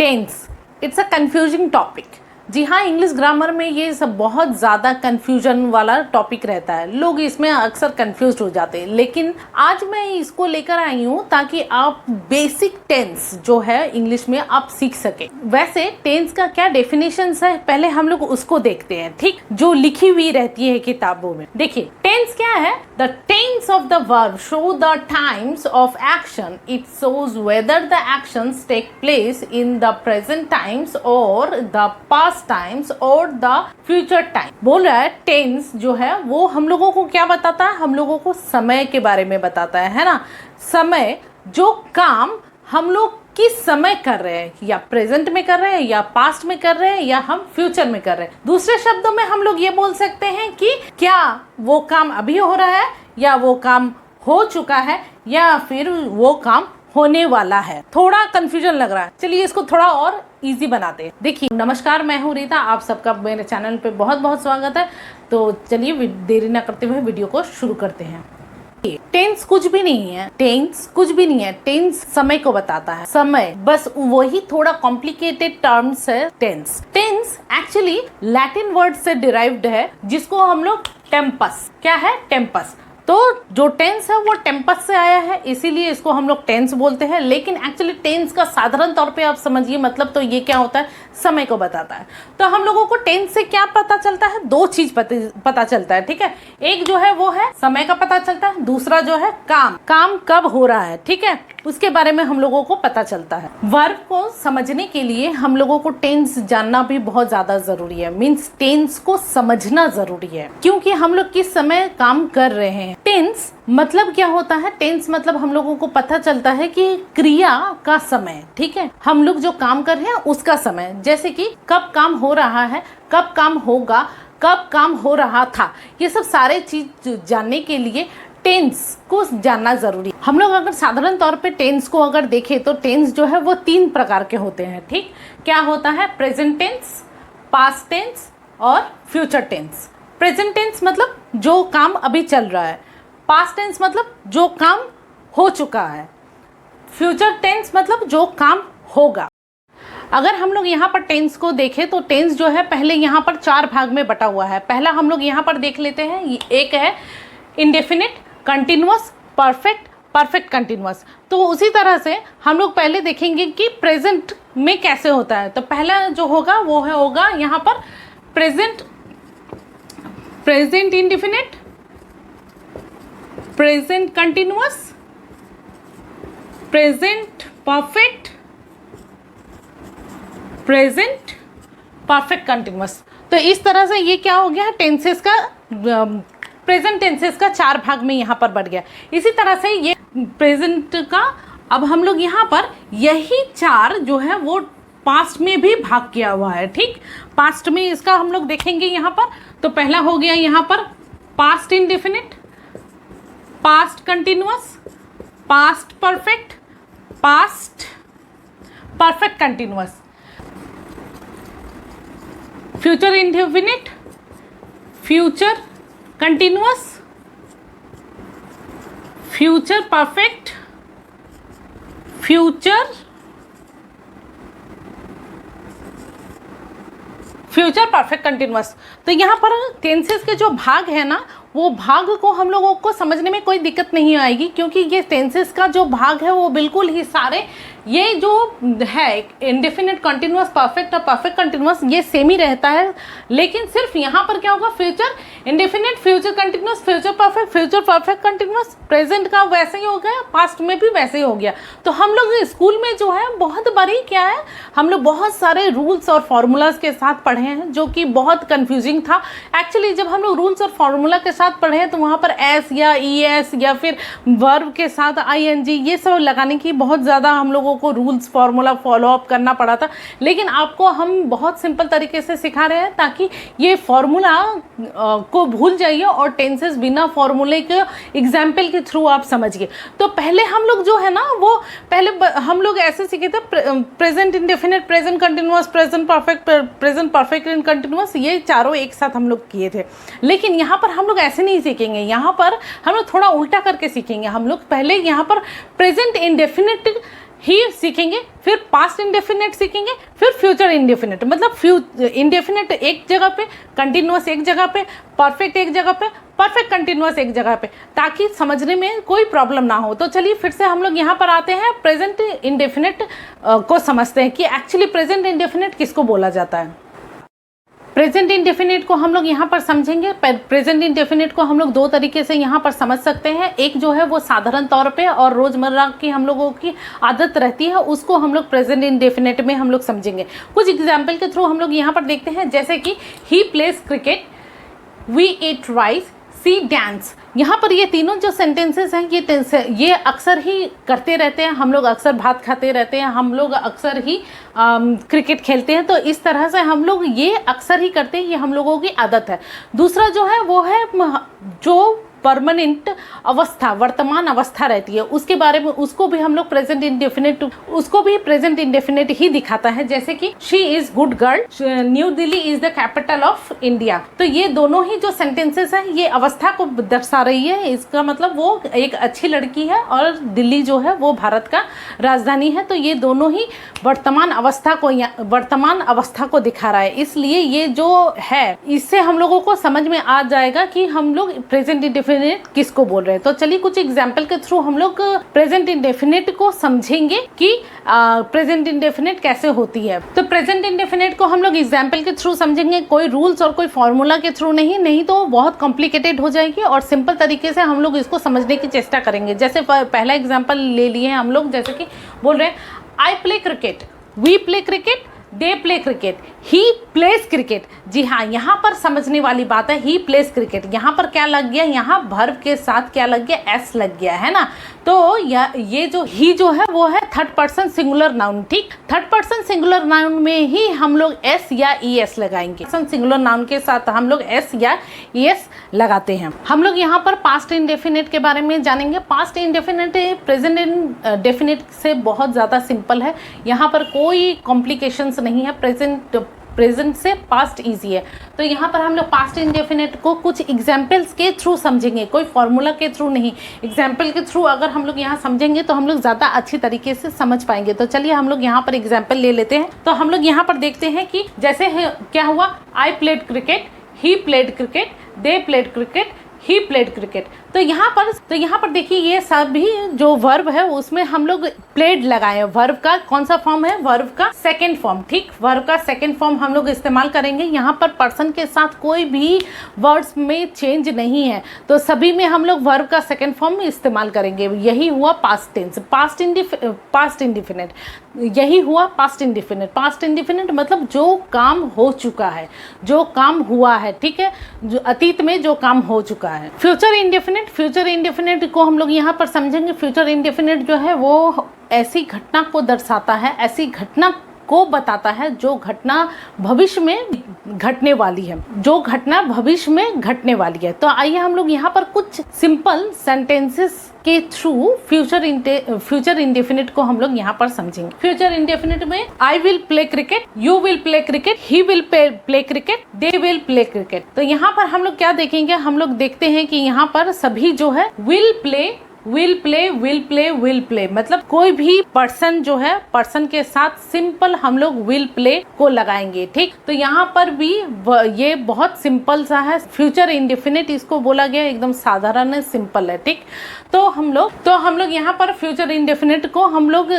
Tense, it's a confusing topic. जी हाँ, English grammar में ये सब बहुत ज़्यादा कंफ्यूजन वाला टॉपिक रहता है, लोग इसमें अक्सर कंफ्यूज हो जाते हैं। लेकिन आज मैं इसको लेकर आई हूँ ताकि आप बेसिक टेंस जो है इंग्लिश में आप सीख सके। वैसे टेंस का क्या डेफिनेशन है, पहले हम लोग उसको देखते हैं, ठीक, जो लिखी हुई रहती है किताबों में। देखिए टेंस क्या है, the tense of the verb show the times of action, it shows whether the actions take place in the present times और द पास्ट टाइम्स और द फ्यूचर टाइम। बोल रहा है टेंस जो है वो हम लोगों को क्या बताता है, हम लोगों को समय के बारे में बताता है ना। समय, जो काम हम लोग किस समय कर रहे हैं, या प्रेजेंट में कर रहे हैं, या पास्ट में कर रहे हैं, या हम फ्यूचर में कर रहे हैं। दूसरे शब्दों में हम लोग ये बोल सकते हैं कि क्या वो काम अभी हो रहा है, या वो काम हो चुका है, या फिर वो काम होने वाला है। थोड़ा कंफ्यूजन लग रहा है, चलिए इसको थोड़ा और इजी बनाते हैं। देखिए नमस्कार, मैं हूँ रीता, आप सबका मेरे चैनल पे बहुत बहुत स्वागत है। तो चलिए देरी ना करते हुए वीडियो को शुरू करते हैं। टेंस कुछ भी नहीं है, टेंस कुछ भी नहीं है, टेंस समय को बताता है। समय बस वही थोड़ा कॉम्प्लिकेटेड टर्म्स है। टेंस एक्चुअली लैटिन वर्ड से डिराइव्ड है, जिसको हम लोग टेम्पस, क्या है, टेम्पस। तो जो टेंस है वो टेम्पस से आया है, इसीलिए इसको हम लोग टेंस बोलते हैं। लेकिन एक्चुअली टेंस का साधारण तौर पे आप समझिए मतलब तो ये क्या होता है, समय को बताता है। तो हम लोगों को टेंस से क्या पता चलता है, दो चीज पता चलता है, ठीक है। एक जो है वो है समय का पता चलता है, दूसरा जो है काम कब हो रहा है, ठीक है, उसके बारे में हम लोगों को पता चलता है। वर्ब को समझने के लिए हम लोगों को टेंस जानना भी बहुत ज्यादा जरूरी है। मीन्स टेंस को समझना जरूरी है, क्योंकि हम लोग किस समय काम कर रहे हैं। टेंस मतलब क्या होता है, टेंस मतलब हम लोगों को पता चलता है कि क्रिया का समय, ठीक है, हम लोग जो काम कर रहे हैं उसका समय। जैसे कि कब काम हो रहा है, कब काम होगा, कब काम हो रहा था, ये सब सारे चीज जानने के लिए टेंस को जानना जरूरी है। हम लोग अगर साधारण तौर पे टेंस को अगर देखें तो टेंस जो है वो तीन प्रकार के होते हैं, ठीक। क्या होता है, प्रेजेंट टेंस, पास्ट टेंस और फ्यूचर टेंस। प्रेजेंट टेंस मतलब जो काम अभी चल रहा है, पास्ट टेंस मतलब जो काम हो चुका है, फ्यूचर टेंस मतलब जो काम होगा। अगर हम लोग यहाँ पर टेंस को देखें तो टेंस जो है पहले यहाँ पर चार भाग में बटा हुआ है। पहला हम लोग यहाँ पर देख लेते हैं, एक है indefinite, continuous, perfect, perfect continuous. तो उसी तरह से हम लोग पहले देखेंगे कि प्रेजेंट में कैसे होता है। तो पहला जो होगा वो होगा यहाँ पर present indefinite, present continuous, present perfect, present perfect continuous. तो इस तरह से ये क्या हो गया, टेंसेस का, प्रेजेंट टेंसेस का चार भाग में यहाँ पर बढ़ गया। इसी तरह से ये प्रेजेंट का अब हम लोग यहाँ पर यही चार जो है वो पास्ट में भी भाग किया हुआ है, ठीक। पास्ट में इसका हम लोग देखेंगे यहाँ पर। तो पहला हो गया यहाँ पर past indefinite, past continuous, past perfect, past perfect continuous, future indefinite, future continuous, future perfect, future perfect continuous. तो यहाँ पर टेंसेस के जो भाग है ना, वो भाग को हम लोगों को समझने में कोई दिक्कत नहीं आएगी, क्योंकि ये टेंसेस का जो भाग है वो बिल्कुल ही सारे ये जो है इंडेफिनिट, कंटिन्यूअस, परफेक्ट और परफेक्ट कंटिन्यूअस ये सेम ही रहता है। लेकिन सिर्फ यहाँ पर क्या होगा, future indefinite, future continuous, future perfect continuous, present का वैसे ही हो गया, पास्ट में भी वैसे ही हो गया। तो हम लोग स्कूल में जो है बहुत बारी क्या है, हम लोग बहुत सारे रूल्स और फार्मूलाज के साथ पढ़े हैं, जो कि बहुत कंफ्यूजिंग था। एक्चुअली जब हम लोग रूल्स और फार्मूला के साथ पढ़े हैं तो वहाँ पर एस या ई एस या फिर वर्ब के साथ ING ये सब लगाने की बहुत ज़्यादा हम लोगों को रूल्स फार्मूला फॉलो अप करना पड़ा था। लेकिन आपको हम बहुत सिंपल तरीके से सिखा रहे हैं ताकि ये फार्मूला को भूल जाइए और टेंसेस बिना फार्मूले के एग्जाम्पल के थ्रू आप समझिए। तो पहले हम लोग जो है ना वो पहले हम लोग ऐसे सीखे थे, present indefinite, present continuous, present perfect and continuous, ये चारों एक साथ हम लोग किए थे। लेकिन यहाँ पर हम लोग ऐसे नहीं सीखेंगे, यहाँ पर हम लोग थोड़ा उल्टा करके सीखेंगे। हम लोग पहले यहाँ पर प्रेजेंट इंडेफिनिट ही सीखेंगे, फिर पास्ट इंडेफिनिट सीखेंगे, फिर फ्यूचर इंडेफिनिट। मतलब इंडेफिनिट एक जगह पे, कंटिन्यूअस एक जगह पे, परफेक्ट एक जगह पे, परफेक्ट कंटिन्यूअस एक जगह पे, ताकि समझने में कोई प्रॉब्लम ना हो। तो चलिए फिर से हम लोग यहाँ पर आते हैं, प्रेजेंट इंडेफिनिट को समझते हैं कि एक्चुअली प्रेजेंट इंडेफिनिट किसको बोला जाता है। प्रेजेंट इंडेफिनिट को हम लोग यहाँ पर समझेंगे। प्रेजेंट इंडेफिनिट को हम लोग दो तरीके से यहाँ पर समझ सकते हैं। एक जो है वो साधारण तौर पे और रोज़मर्रा की हम लोगों की आदत रहती है, उसको हम लोग प्रेजेंट इंडेफिनिट में हम लोग समझेंगे। कुछ एग्जाम्पल के थ्रू हम लोग यहाँ पर देखते हैं, जैसे कि he plays cricket, we eat rice, she dance. यहाँ पर ये तीनों जो सेंटेंसेस हैं ये अक्सर ही करते रहते हैं। हम लोग अक्सर भात खाते रहते हैं, हम लोग अक्सर ही क्रिकेट खेलते हैं। तो इस तरह से हम लोग ये अक्सर ही करते हैं, ये हम लोगों की आदत है। दूसरा जो है वो है जो परमानेंट अवस्था, वर्तमान अवस्था रहती है, उसके बारे में उसको भी हम लोग प्रेजेंट इंडेफिनिट ही दिखाता है। जैसे कि she is good girl, new Delhi is the capital of India. तो ये दोनों ही जो सेंटेंसेस हैं ये अवस्था को दर्शा रही है। इसका मतलब वो एक अच्छी लड़की है और दिल्ली जो है वो भारत का राजधानी है। तो ये दोनों ही वर्तमान अवस्था को दिखा रहा है। इसलिए ये जो है, इससे हम लोगों को समझ में आ जाएगा कि हम लोग प्रेजेंट इंडेफिनिट किसको बोल रहे हैं। तो चलिए कुछ एग्जाम्पल के थ्रू हम लोग प्रेजेंट इंडेफिनिट को समझेंगे कि प्रेजेंट इंडेफिनिट कैसे होती है। तो प्रेजेंट इंडेफिनिट को हम लोग एग्जाम्पल के थ्रू समझेंगे, कोई रूल्स और कोई फॉर्मूला के थ्रू नहीं तो बहुत कॉम्प्लिकेटेड हो जाएगी। और सिंपल तरीके से हम लोग इसको समझने की चेष्टा करेंगे। जैसे पहला एग्जाम्पल ले लिए हैं हम लोग, जैसे कि बोल रहे हैं I play cricket, we play cricket, they play cricket, he plays cricket. जी हाँ, यहाँ पर समझने वाली बात है, ही प्लेस क्रिकेट। यहाँ पर क्या लग गया, यहाँ वर्ब के साथ क्या लग गया, एस लग गया है ना। तो ये जो ही जो है वो है थर्ड पर्सन सिंगुलर नाउन। ठीक, थर्ड पर्सन सिंगुलर नाउन में ही हम लोग एस या ई एस लगाएंगे। सिंगुलर नाउन के साथ हम लोग एस या ई एस लगाते हैं। हम लोग यहाँ पर पास्ट इंडेफिनिट के बारे में जानेंगे। पास्ट इंडेफिनिट प्रेजेंट इंडेफिनिट से बहुत ज़्यादा सिंपल है, यहाँ पर कोई कॉम्प्लिकेशंस नहीं है। प्रेजेंट से पास्ट इजी है। तो यहाँ पर हम लोग पास्ट इंडेफिनिट को कुछ एग्जाम्पल्स के थ्रू समझेंगे, कोई फॉर्मूला के थ्रू नहीं। एग्जाम्पल के थ्रू अगर हम लोग यहाँ समझेंगे तो हम लोग ज़्यादा अच्छी तरीके से समझ पाएंगे। तो चलिए हम लोग यहाँ पर एग्जाम्पल ले लेते हैं। तो हम लोग यहाँ पर देखते हैं कि जैसे क्या हुआ, I played cricket, he played cricket, they played cricket, he played cricket. तो यहाँ पर देखिए ये सभी जो वर्ब है उसमें हम लोग प्लेड लगाए हैं। वर्ब का कौन सा फॉर्म है, वर्ब का सेकंड फॉर्म। ठीक, वर्ब का सेकंड फॉर्म हम लोग इस्तेमाल करेंगे। यहाँ पर पर्सन के साथ कोई भी वर्ड्स में चेंज नहीं है, तो सभी में हम लोग वर्ब का सेकंड फॉर्म इस्तेमाल करेंगे। यही हुआ पास्ट टेंस, पास्ट इंडिफिनिट। यही हुआ पास्ट इंडिफिनिट। पास्ट इंडिफिनिट मतलब जो काम हो चुका है, जो काम हुआ है, ठीक है, जो अतीत में जो काम हो चुका है। फ्यूचर इंडेफिनिट को हम लोग यहाँ पर समझेंगे। फ्यूचर इंडेफिनिट जो है वो ऐसी घटना को दर्शाता है, ऐसी घटना को बताता है जो घटना भविष्य में घटने वाली है, जो घटना भविष्य में घटने वाली है। तो आइए हम लोग यहाँ पर कुछ सिंपल सेंटेंसेस के थ्रू फ्यूचर इंडेफिनिट को हम लोग यहाँ पर समझेंगे। फ्यूचर इंडेफिनिट में I will play cricket, you will play cricket, he will play cricket, they will play cricket. तो यहाँ पर हम लोग क्या देखेंगे, हम लोग देखते हैं कि यहाँ पर सभी जो है विल प्ले, मतलब कोई भी पर्सन जो है, पर्सन के साथ सिंपल हम लोग विल प्ले को लगाएंगे। ठीक, तो यहाँ पर भी ये बहुत सिंपल सा है। फ्यूचर इंडेफिनिट इसको बोला गया, एकदम साधारण है, सिंपल है। ठीक, तो हम लोग यहाँ पर फ्यूचर इंडेफिनिट को, हम लोग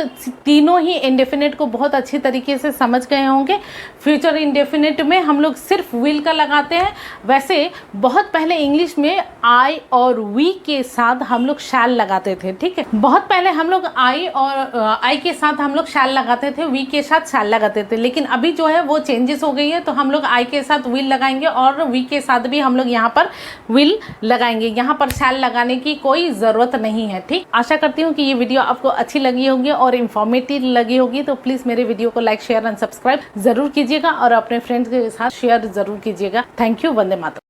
तीनों ही इंडेफिनिट को बहुत अच्छी तरीके से समझ गए होंगे। फ्यूचर इंडेफिनिट में हम लोग सिर्फ विल का लगाते हैं। वैसे बहुत पहले इंग्लिश में आई और वी के साथ हम लोग शैल लगाते थे। ठीक है, बहुत पहले हम लोग आई के साथ हम लोग शैल लगाते थे, वी के साथ शैल लगाते थे। लेकिन अभी जो है वो चेंजेस हो गई है, तो हम लोग आई के साथ विल लगाएंगे और वी के साथ भी हम लोग यहाँ पर विल लगाएंगे। यहाँ पर शैल लगाने की कोई ज़रूरत नहीं है। ठीक, आशा करती हूँ कि ये वीडियो आपको अच्छी लगी होगी और इन्फॉर्मेटिव लगी होगी। तो प्लीज़ मेरे वीडियो को लाइक, शेयर एंड सब्सक्राइब जरूर कीजिएगा और अपने फ्रेंड्स के साथ शेयर जरूर कीजिएगा। Thank you. वंदे मातरम।